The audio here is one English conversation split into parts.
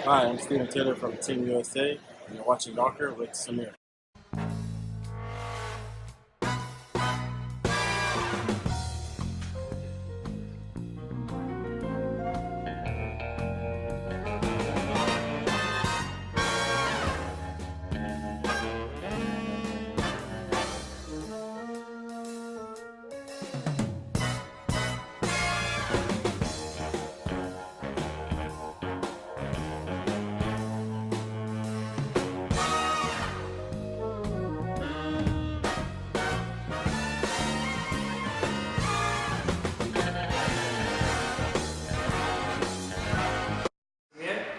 Hi, I'm Stephen Taylor from Team USA, and you're watching Gawker with Samir.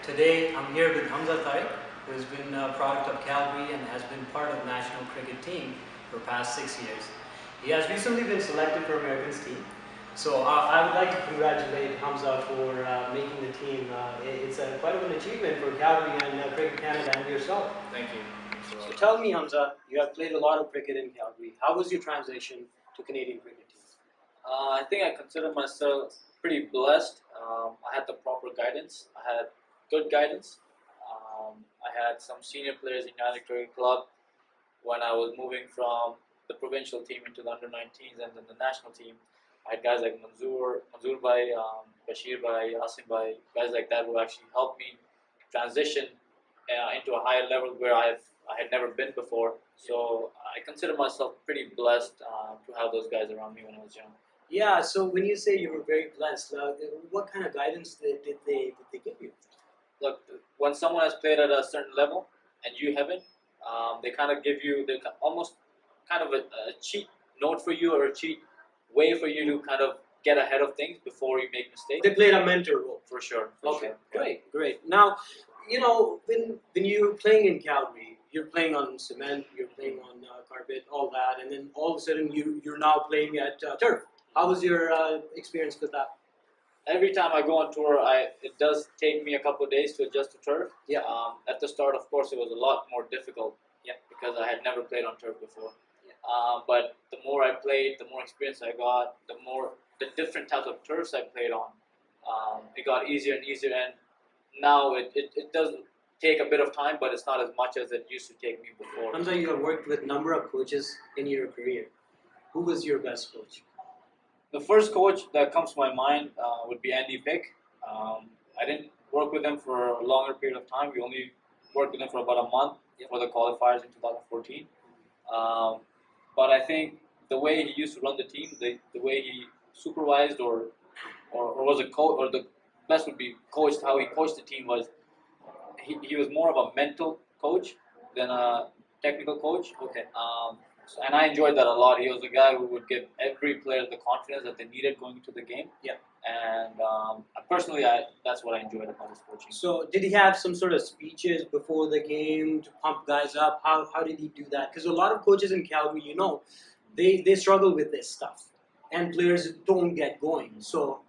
Today I'm here with Hamza Tariq, who has been a product of Calgary and has been part of the national cricket team for the past 6 years. He has recently been selected for America's team. So I would like to congratulate Hamza for making the team. It's quite of an achievement for Calgary and Cricket Canada and yourself. Thank you. So tell me, Hamza, you have played a lot of cricket in Calgary. How was your transition to Canadian cricket team? I think I consider myself pretty blessed. I had the proper guidance. I had good guidance. I had some senior players in United Cricket Club when I was moving from the provincial team into the under-19s and then the national team. I had guys like Manzoor Bhai, Bashir Bhai, Asim Bhai, guys like that who actually helped me transition into a higher level where I had never been before. So I consider myself pretty blessed to have those guys around me when I was young. Yeah, so when you say you were very blessed, what kind of guidance did they give you? Look, when someone has played at a certain level and you haven't, they kind of give you almost kind of a cheat note for you or a cheat way for you to kind of get ahead of things before you make mistakes. They played a mentor role. For sure. Okay, great. Now, when you're playing in Calgary, you're playing on cement, you're playing on carpet, all that, and then all of a sudden you're now playing at turf. How was your experience with that? Every time I go on tour, it does take me a couple of days to adjust to turf. Yeah. At the start, of course, it was a lot more difficult. Yeah. Because I had never played on turf before. Yeah. But the more I played, the more experience I got, the different types of turfs I played on, it got easier and easier. And now it does take a bit of time, but it's not as much as it used to take me before. Hamza, you have worked with a number of coaches in your career. Who was your best coach? The first coach that comes to my mind would be Andy Pick. I didn't work with him for a longer period of time. We only worked with him for about a month for the qualifiers in 2014. But I think the way he used to run the team, the way he supervised or was a coach, or the best would be coached, how he coached the team was he was more of a mental coach than a technical coach. Okay. And I enjoyed that a lot. He was a guy who would give every player the confidence that they needed going into the game. Yeah. And personally, that's what I enjoyed about his coaching. So did he have some sort of speeches before the game to pump guys up? How did he do that? Because a lot of coaches in Calgary, they struggle with this stuff, and players don't get going. So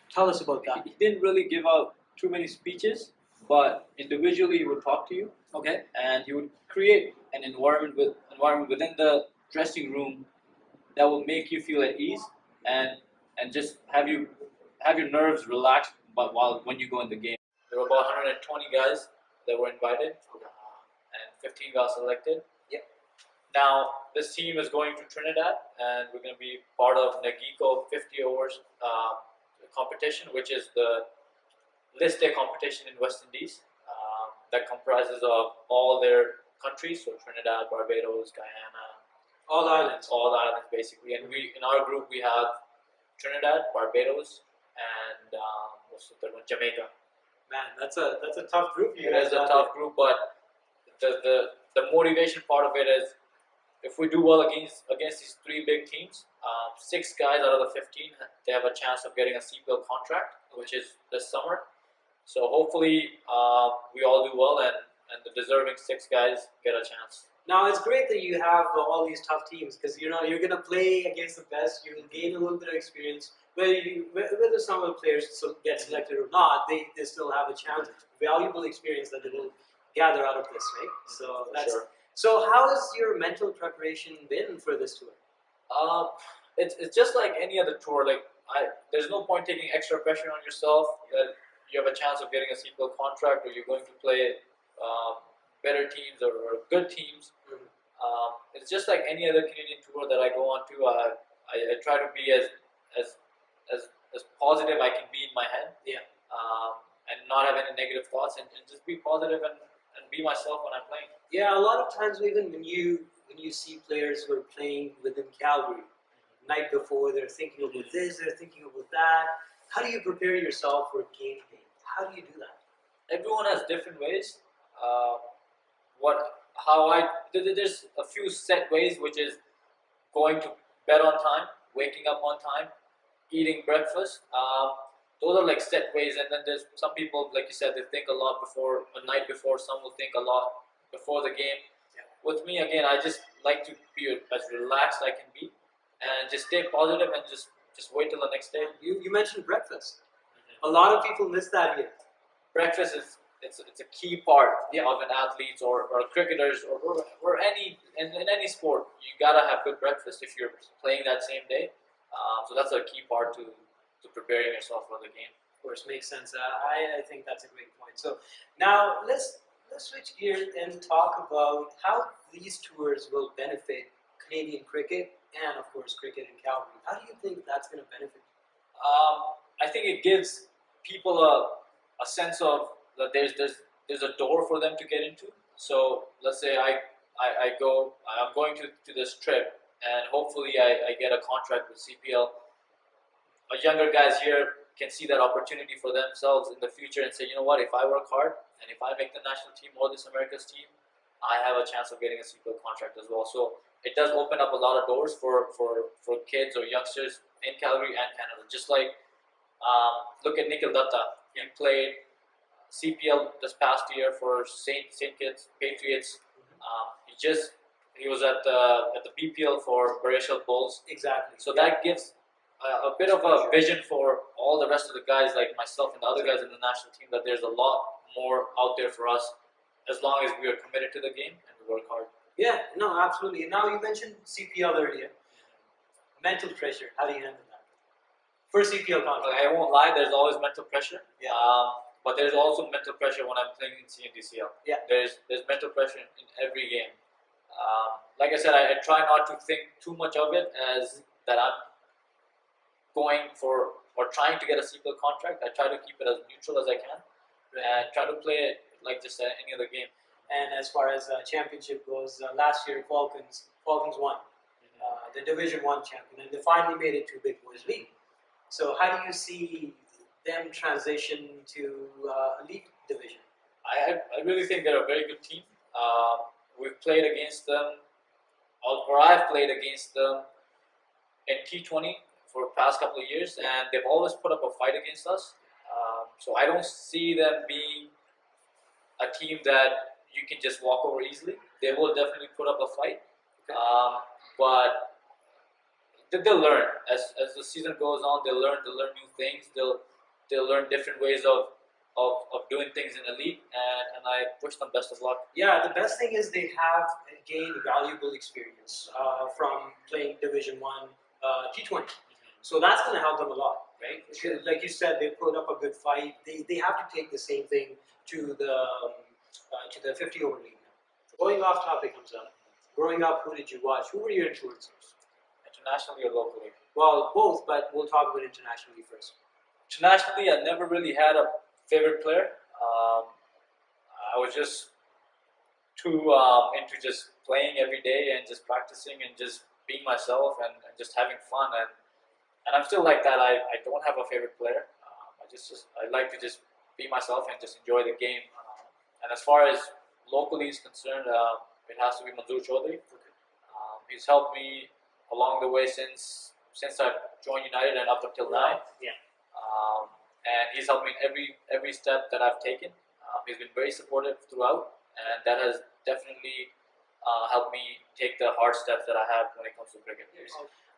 tell us about that. He didn't really give out too many speeches, but individually he would talk to you. Okay. And he would create an environment within the dressing room that will make you feel at ease and just have your nerves relaxed. But when you go in the game, there were about 120 guys that were invited, and 15 got selected. Yep. Now this team is going to Trinidad, and we're going to be part of Nagiko 50 overs competition, which is the list day competition in West Indies. That comprises of all their countries, so Trinidad, Barbados, Guyana, All islands. all islands basically. And in our group we have Trinidad, Barbados, and what's the third one? Jamaica. Man, that's a tough group. It is a tough group, but the motivation part of it is if we do well against these three big teams, 6 guys out of the 15 they have a chance of getting a CPL contract, which is this summer. So hopefully we all do well, and the deserving 6 guys get a chance. Now it's great that you have all these tough teams because you're gonna play against the best. You will gain a little bit of experience. Whether some of the players get selected or not, they still have a chance, valuable experience that they will gather out of this, right? So that's Sure. So. How has your mental preparation been for this tour? It's just like any other tour. Like there's no point taking extra pressure on yourself. That you have a chance of getting a CPL contract, or you're going to play better teams or good teams. It's just like any other Canadian tour that I go on to. I try to be as as positive I can be in my head. Yeah. And not have any negative thoughts, and just be positive and be myself when I'm playing. Yeah, a lot of times even when you see players who are playing within Calgary, night before they're thinking about this, they're thinking about that. How do you prepare yourself for game day? How do you do that? Everyone has different ways. There's a few set ways, which is going to bed on time, waking up on time, eating breakfast. Those are like set ways, and then there's some people, like you said, they think a lot before a night before. Some will think a lot before the game. Yeah. With me, again, I just like to be as relaxed I can be, and just stay positive and just wait till the next day. You mentioned breakfast. A lot of people miss that here. Breakfast is it's a key part of an athlete or cricketers or in any sport. You gotta have good breakfast if you're playing that same day. So that's a key part to preparing yourself for the game. Of course, makes sense. I think that's a great point. So now let's switch gears and talk about how these tours will benefit Canadian cricket and, of course, cricket in Calgary. How do you think that's going to benefit? I think it gives people a sense of that there's a door for them to get into. So let's say I'm going to this trip, and hopefully I get a contract with CPL. Younger guys here can see that opportunity for themselves in the future and say, you know what, if I work hard and if I make the national team or this America's team, I have a chance of getting a CPL contract as well. So it does open up a lot of doors for kids or youngsters in Calgary and Canada. Just like look at Nikhil Datta. He played CPL this past year for St. Kitts Patriots. He was at the BPL for Barishal Bulls. Exactly. So that gives a bit of a vision for all the rest of the guys like myself and the other guys in the national team, that there's a lot more out there for us as long as we are committed to the game and we work hard. Yeah, no, absolutely. Now you mentioned CPL earlier. Mental pressure, how do you handle that? For CPL contract. I won't lie, there's always mental pressure. Yeah. But there's also mental pressure when I'm playing in C&DCL. Yeah. There's mental pressure in every game. Like I said, I try not to think too much of it as that I'm going for or trying to get a CPL contract. I try to keep it as neutral as I can and try to play it like just any other game. And as far as championship goes, last year Falcons won the Division 1 champion, and they finally made it to Big Boys League. So how do you see them transition to elite division? I really think they're a very good team. We've played against them, or I've played against them in T20 for the past couple of years, and they've always put up a fight against us. So I don't see them being a team that you can just walk over easily. They will definitely put up a fight, but they'll learn as the season goes on. They'll learn new things. They'll learn different ways of doing things in the league, and I wish them best of luck. Yeah, the best thing is they have gained valuable experience from playing Division 1 T20. So that's going to help them a lot, right? Because, like you said, they put up a good fight. They have to take the same thing to the 50 over league now. Going off topic, Hamza. Growing up, who did you watch? Who were your influencers? Internationally or locally? Well, both, but we'll talk about internationally first. Internationally, I never really had a favorite player. I was just too into just playing every day and just practicing and just being myself and just having fun, and I'm still like that. I don't have a favorite player. I like to just be myself and just enjoy the game. And as far as locally is concerned, it has to be Hamzz Tariq. He's helped me along the way since I've joined United and up until now. Yeah. And he's helped me in every step that I've taken. He's been very supportive throughout, and that has definitely helped me take the hard steps that I have when it comes to cricket.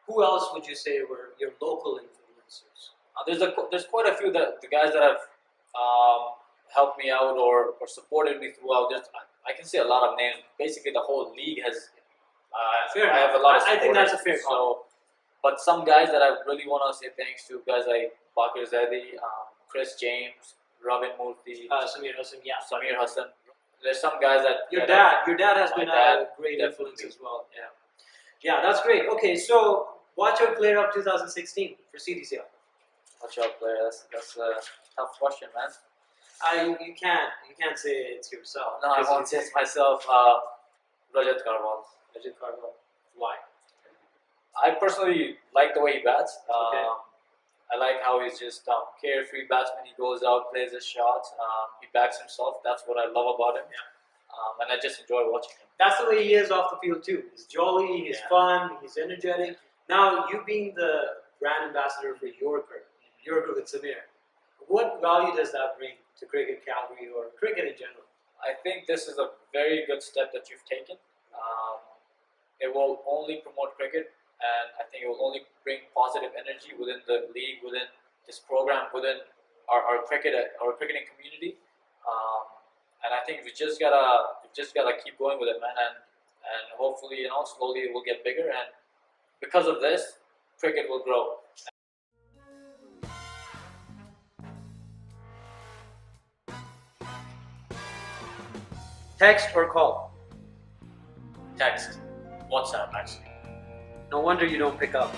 Who else would you say were your local influencers? There's quite a few the guys that have helped me out or supported me throughout. I can say a lot of names. Basically, the whole league has. Fair I have a lot of I think that's a fair so, but some guys that I really want to say thanks to, guys like Bakr Zaidi, Chris James, Robin Murthy, Samir Hassan, yeah. Samir Hassan. There's some guys that Your dad has my been a dad, great influence definitely. as well. Yeah, yeah, that's great. Okay, so watch out player of 2016 for C&DCL. Watch out, player. That's a tough question, man. You can't say it's yourself. No, I because won't say it's myself. Rajat Karwal. Ajit Karwal. Why? I personally like the way he bats. Okay. I like how he's just carefree batsman. He goes out, plays his shots. He backs himself. That's what I love about him. Yeah. And I just enjoy watching him. That's the way he is off the field too. He's jolly, he's fun, he's energetic. Now, you being the brand ambassador for Yorker with Samir, what value does that bring to cricket Calgary or cricket in general? I think this is a very good step that you've taken. It will only promote cricket, and I think it will only bring positive energy within the league, within this program, within our cricketing community. And I think we just gotta keep going with it, man, and hopefully, slowly it will get bigger, and because of this, cricket will grow. Text or call? Text, WhatsApp, actually. No wonder you don't pick up.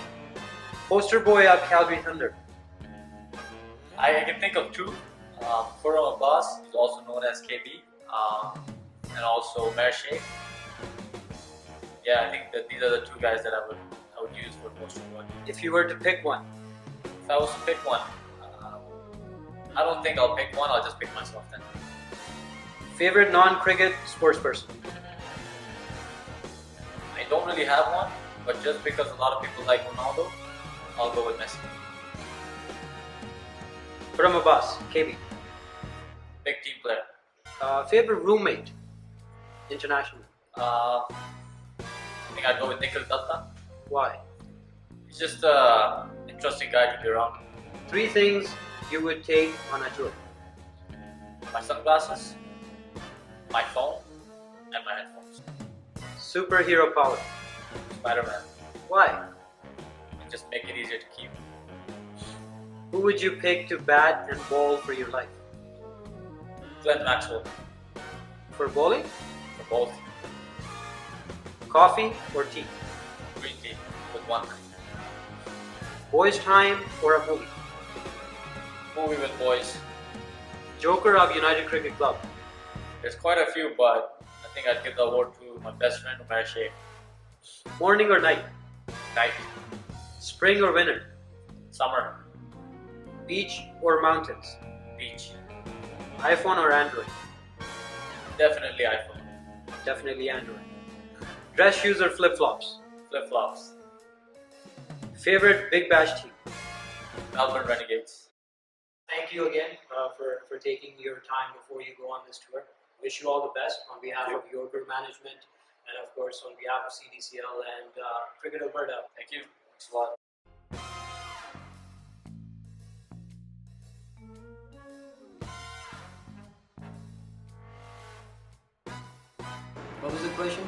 Poster boy of Calgary Thunder. I can think of two. Khurram Abbas, who's also known as KB, and also Mer Sheikh. Yeah, I think that these are the two guys that I would use for poster boy. If you were to pick one, If I was to pick one, I don't think I'll pick one. I'll just pick myself then. favorite non-cricket sports person? I don't really have one, but just because a lot of people like Ronaldo, I'll go with Messi. Khurram Abbas, KB. Big team player. Favorite roommate, international? I think I'd go with Nikhil Datta. Why? He's just an interesting guy to be around. 3 things you would take on a tour. My sunglasses, my phone, and my headphones. Superhero power. Spider-Man. Why? And just make it easier to keep. Who would you pick to bat and bowl for your life? Glenn Maxwell. For bowling? For both. Coffee or tea? Green tea with one. Boys time or a movie? Movie with boys. Joker of United Cricket Club. There's quite a few, but I think I'd give the award to my best friend, Mer Sheikh. Morning or night? Night. Spring or winter? Summer. Beach or mountains? Beach. iPhone or Android? Definitely iPhone. Definitely Android. Dress shoes or flip-flops? Flip-flops. Favorite Big Bash team? Melbourne Renegades. Thank you again for taking your time before you go on this tour. Wish you all the best on behalf of Yorker management and of course on behalf of C&DCL and Cricket Alberta. Thank you. Thanks a lot. What was the question?